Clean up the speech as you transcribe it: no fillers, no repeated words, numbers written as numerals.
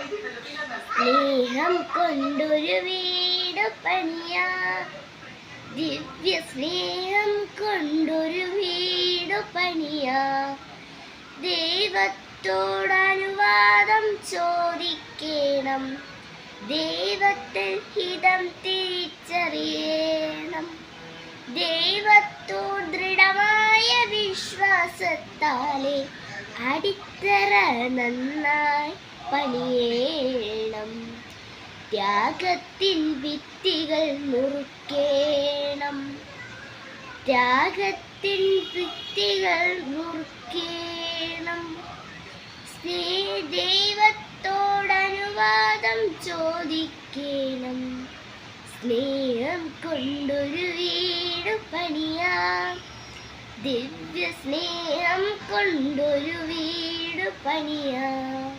സ്നേഹം കൊണ്ടൊരു വീട് പണിയാ, ദിവ്യ സ്നേഹം കൊണ്ടൊരു വീട് പണിയാ. ദൈവത്തോട് അനുവാദം ചോദിക്കണം, ദൈവത്തിൽ ഹിതം തിരിച്ചറിയണം. ദൈവത്തോട് ദൃഢമായ വിശ്വാസത്താലെ അടിത്തറ നന്നായി പണിയേണം. ത്യാഗത്തിൻ ഭിത്തികൾ മുറുക്കേണം, ത്യാഗത്തിൻ ഭിത്തികൾ മുറുക്കേണം. ദൈവത്തോട് അനുവാദം ചോദിക്കണം, സ്നേഹം കൊണ്ടൊരു വീട് പണിയാം, ദിവ്യ സ്നേഹം കൊണ്ടൊരു വീട് പണിയാം.